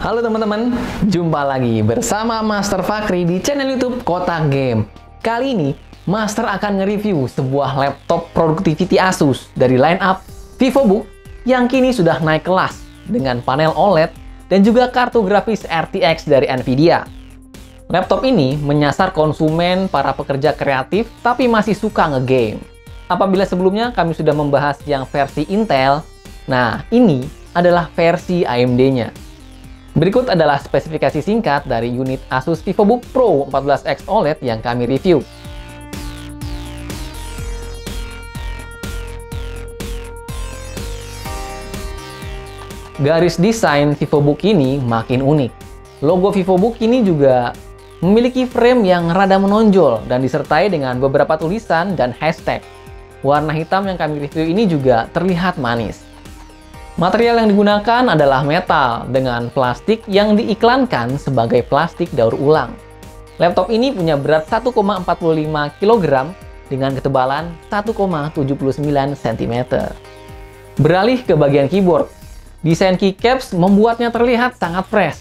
Halo teman-teman, jumpa lagi bersama Master Fakri di channel YouTube Kotak Game. Kali ini, Master akan nge-review sebuah laptop productivity Asus dari lineup VivoBook yang kini sudah naik kelas dengan panel OLED dan juga kartu grafis RTX dari Nvidia. Laptop ini menyasar konsumen para pekerja kreatif tapi masih suka nge-game. Apabila sebelumnya kami sudah membahas yang versi Intel, nah ini adalah versi AMD-nya. Berikut adalah spesifikasi singkat dari unit Asus VivoBook Pro 14X OLED yang kami review. Garis desain VivoBook ini makin unik. Logo VivoBook ini juga memiliki frame yang rada menonjol dan disertai dengan beberapa tulisan dan hashtag. Warna hitam yang kami review ini juga terlihat manis. Material yang digunakan adalah metal dengan plastik yang diiklankan sebagai plastik daur ulang. Laptop ini punya berat 1,45 kg dengan ketebalan 1,79 cm. Beralih ke bagian keyboard, desain keycaps membuatnya terlihat sangat fresh,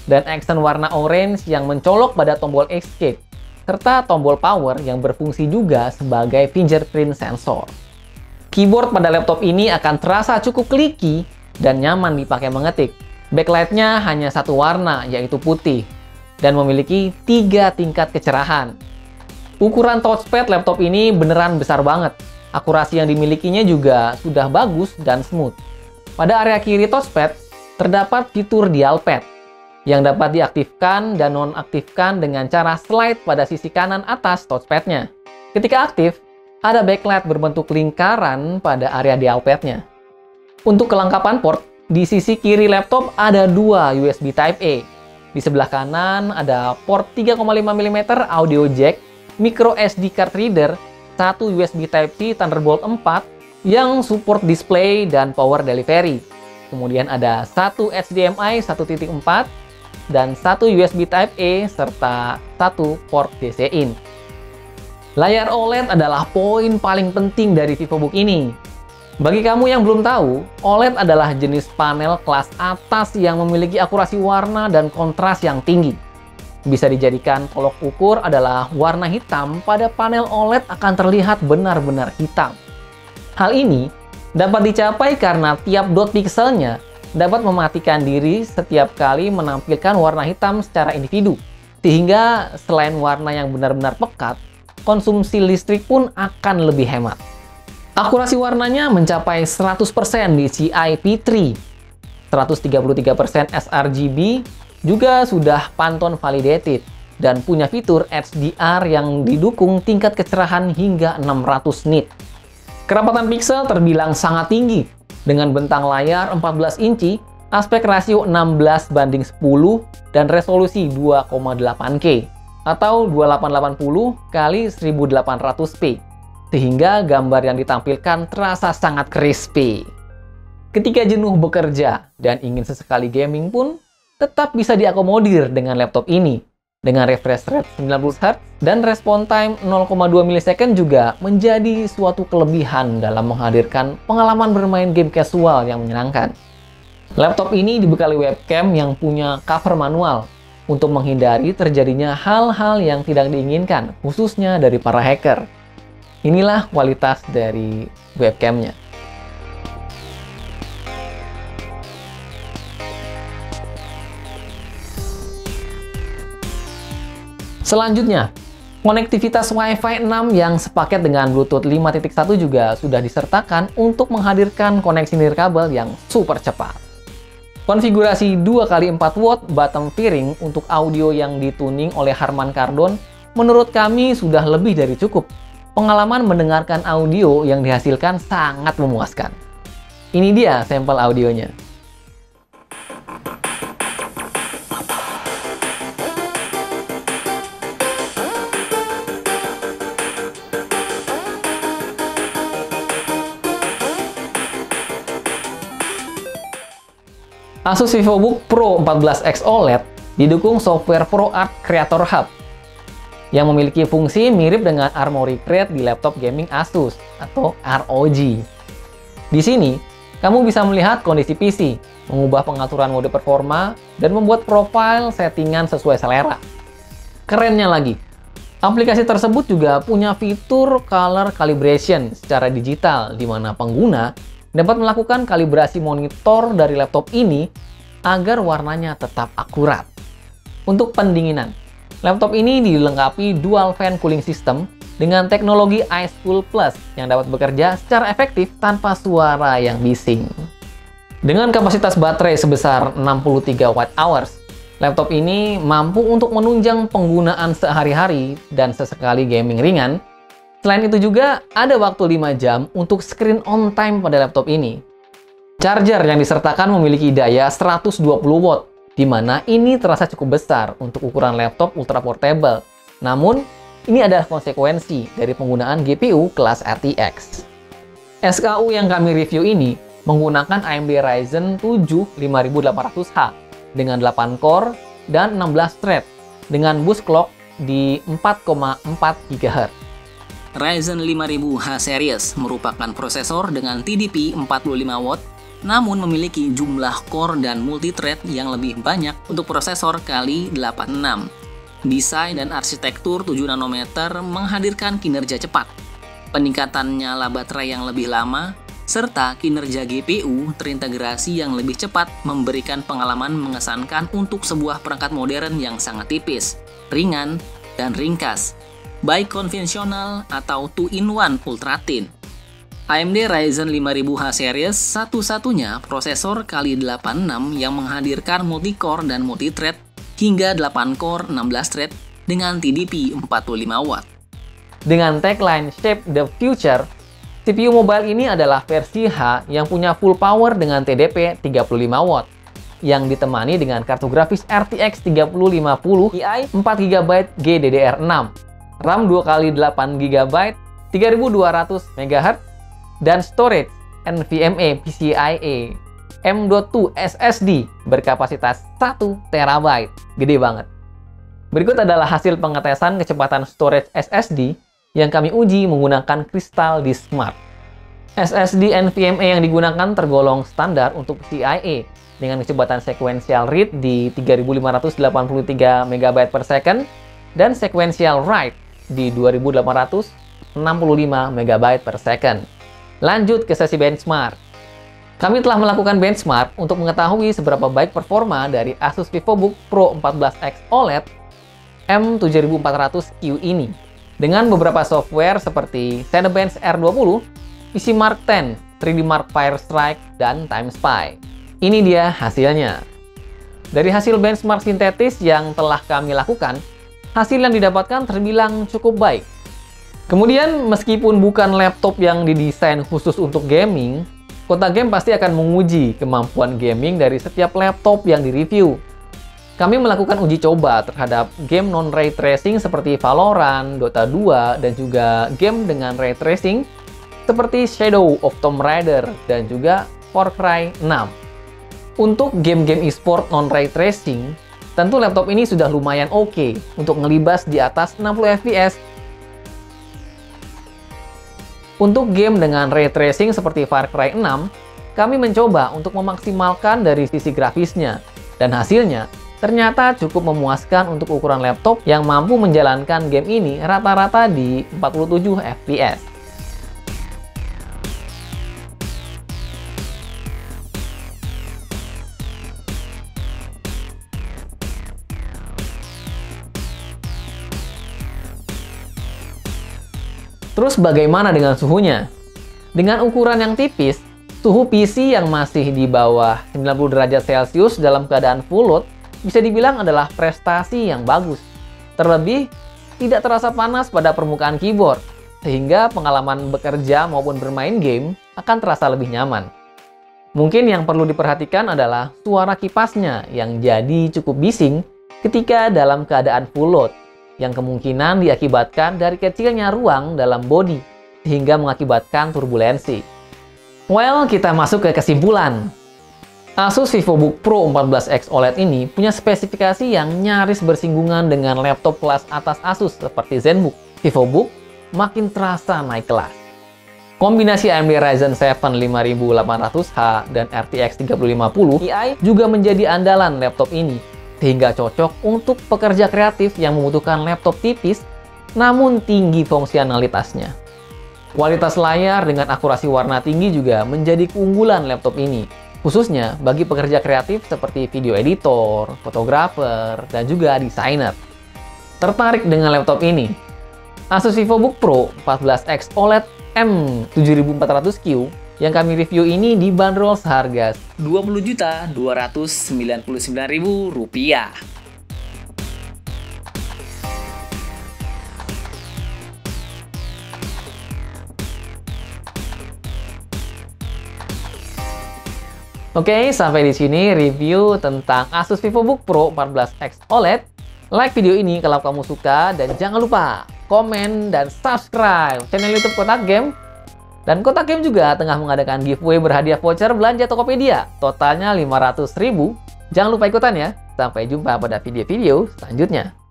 dan aksen warna orange yang mencolok pada tombol escape, serta tombol power yang berfungsi juga sebagai fingerprint sensor. Keyboard pada laptop ini akan terasa cukup clicky dan nyaman dipakai mengetik. Backlight-nya hanya satu warna, yaitu putih, dan memiliki 3 tingkat kecerahan. Ukuran touchpad laptop ini beneran besar banget. Akurasi yang dimilikinya juga sudah bagus dan smooth. Pada area kiri touchpad, terdapat fitur dial pad, yang dapat diaktifkan dan nonaktifkan dengan cara slide pada sisi kanan atas touchpad-nya. Ketika aktif, ada backlight berbentuk lingkaran pada area dial pad-nya. Untuk kelengkapan port, di sisi kiri laptop ada 2 USB Type-A. Di sebelah kanan ada port 3,5 mm audio jack, micro SD card reader, 1 USB Type-C Thunderbolt 4 yang support display dan power delivery. Kemudian ada 1 HDMI 1.4 dan 1 USB Type-A serta 1 port DC-in. Layar OLED adalah poin paling penting dari VivoBook ini. Bagi kamu yang belum tahu, OLED adalah jenis panel kelas atas yang memiliki akurasi warna dan kontras yang tinggi. Bisa dijadikan tolok ukur adalah warna hitam pada panel OLED akan terlihat benar-benar hitam. Hal ini dapat dicapai karena tiap dot pikselnya dapat mematikan diri setiap kali menampilkan warna hitam secara individu. Sehingga selain warna yang benar-benar pekat, konsumsi listrik pun akan lebih hemat. Akurasi warnanya mencapai 100% di CIP3, 133% sRGB, juga sudah Pantone validated, dan punya fitur HDR yang didukung tingkat kecerahan hingga 600 nit. Kerapatan piksel terbilang sangat tinggi, dengan bentang layar 14 inci, aspek rasio 16:10, dan resolusi 2,8K. Atau 2880 x 1800p, sehingga gambar yang ditampilkan terasa sangat crispy. Ketika jenuh bekerja dan ingin sesekali gaming pun, tetap bisa diakomodir dengan laptop ini. Dengan refresh rate 90Hz dan respon time 0,2 ms juga menjadi suatu kelebihan dalam menghadirkan pengalaman bermain game casual yang menyenangkan. Laptop ini dibekali webcam yang punya cover manual, untuk menghindari terjadinya hal-hal yang tidak diinginkan, khususnya dari para hacker. Inilah kualitas dari webcamnya. Selanjutnya, konektivitas Wi-Fi 6 yang sepaket dengan Bluetooth 5.1 juga sudah disertakan untuk menghadirkan koneksi nirkabel yang super cepat. Konfigurasi 2x4 watt bottom fairing untuk audio yang dituning oleh Harman Kardon menurut kami sudah lebih dari cukup. Pengalaman mendengarkan audio yang dihasilkan sangat memuaskan. Ini dia sampel audionya. Asus VivoBook Pro 14X OLED didukung software ProArt Creator Hub yang memiliki fungsi mirip dengan Armoury Crate di laptop gaming Asus atau ROG. Di sini, Kamu bisa melihat kondisi PC, mengubah pengaturan mode performa, dan membuat profil settingan sesuai selera. Kerennya lagi, aplikasi tersebut juga punya fitur color calibration secara digital, di mana pengguna dapat melakukan kalibrasi monitor dari laptop ini agar warnanya tetap akurat. Untuk pendinginan, laptop ini dilengkapi dual fan cooling system dengan teknologi Ice Cool Plus yang dapat bekerja secara efektif tanpa suara yang bising. Dengan kapasitas baterai sebesar 63 Wh, laptop ini mampu untuk menunjang penggunaan sehari-hari dan sesekali gaming ringan. Selain itu juga ada waktu 5 jam untuk screen on time pada laptop ini. Charger yang disertakan memiliki daya 120 watt, di mana ini terasa cukup besar untuk ukuran laptop ultra portable. Namun, ini adalah konsekuensi dari penggunaan GPU kelas RTX. SKU yang kami review ini menggunakan AMD Ryzen 7 5800H dengan 8 core dan 16 thread dengan boost clock di 4,4 GHz. Ryzen 5000H series merupakan prosesor dengan TDP 45 watt, namun memiliki jumlah core dan multithread yang lebih banyak untuk prosesor kali 86. Desain dan arsitektur 7 nanometer menghadirkan kinerja cepat, peningkatan nyala baterai yang lebih lama, serta kinerja GPU terintegrasi yang lebih cepat memberikan pengalaman mengesankan untuk sebuah perangkat modern yang sangat tipis, ringan, dan ringkas, baik konvensional atau 2-in-1 ultra thin. AMD Ryzen 5000H series satu-satunya prosesor kali 86 yang menghadirkan multi-core dan multi-thread hingga 8 core 16 thread dengan TDP 45 watt. Dengan tagline Shape the Future, CPU mobile ini adalah versi H yang punya full power dengan TDP 35 watt, yang ditemani dengan kartu grafis RTX 3050 Ti 4GB GDDR6, RAM 2x8GB 3200 MHz, dan storage NVMe PCIe M.2 SSD berkapasitas 1 TB. Gede banget. Berikut adalah hasil pengetesan kecepatan storage SSD yang kami uji menggunakan Crystal Disk Smart. SSD NVMe yang digunakan tergolong standar untuk PCIe dengan kecepatan sequential read di 3583 MB per second dan sequential write di 2865 MB per second. Lanjut ke sesi benchmark. Kami telah melakukan benchmark untuk mengetahui seberapa baik performa dari Asus VivoBook Pro 14X OLED M7400Q ini. Dengan beberapa software seperti Cinebench R20, PCMark 10, 3D Mark Firestrike, dan TimeSpy. Ini dia hasilnya. Dari hasil benchmark sintetis yang telah kami lakukan, hasil yang didapatkan terbilang cukup baik. Kemudian, meskipun bukan laptop yang didesain khusus untuk gaming, Kota Game pasti akan menguji kemampuan gaming dari setiap laptop yang direview. Kami melakukan uji coba terhadap game non-ray tracing seperti Valorant, Dota 2, dan juga game dengan ray tracing seperti Shadow of Tomb Raider dan juga Far Cry 6. Untuk game-game e-sport non-ray tracing, tentu laptop ini sudah lumayan oke untuk ngelibas di atas 60 fps. Untuk game dengan ray tracing seperti Far Cry 6, kami mencoba untuk memaksimalkan dari sisi grafisnya, dan hasilnya ternyata cukup memuaskan untuk ukuran laptop yang mampu menjalankan game ini rata-rata di 47 fps. Terus bagaimana dengan suhunya? Dengan ukuran yang tipis, suhu PC yang masih di bawah 90 derajat Celcius dalam keadaan full load bisa dibilang adalah prestasi yang bagus. Terlebih, tidak terasa panas pada permukaan keyboard, sehingga pengalaman bekerja maupun bermain game akan terasa lebih nyaman. Mungkin yang perlu diperhatikan adalah suara kipasnya yang jadi cukup bising ketika dalam keadaan full load, yang kemungkinan diakibatkan dari kecilnya ruang dalam bodi, sehingga mengakibatkan turbulensi. Well, kita masuk ke kesimpulan. Asus VivoBook Pro 14X OLED ini punya spesifikasi yang nyaris bersinggungan dengan laptop kelas atas Asus seperti ZenBook. VivoBook makin terasa naik kelas. Kombinasi AMD Ryzen 7 5800H dan RTX 3050 Ti juga menjadi andalan laptop ini, sehingga cocok untuk pekerja kreatif yang membutuhkan laptop tipis namun tinggi fungsionalitasnya. Kualitas layar dengan akurasi warna tinggi juga menjadi keunggulan laptop ini, khususnya bagi pekerja kreatif seperti video editor, fotografer, dan juga desainer. Tertarik dengan laptop ini? Asus VivoBook Pro 14X OLED M7400Q yang kami review ini dibanderol seharga Rp20.299.000. Oke, sampai di sini review tentang Asus VivoBook Pro 14X OLED. Like video ini kalau kamu suka dan jangan lupa komen dan subscribe channel YouTube Kotak Game. Dan Kotak Game juga tengah mengadakan giveaway berhadiah voucher belanja Tokopedia, totalnya 500.000. Jangan lupa ikutan ya. Sampai jumpa pada video-video selanjutnya.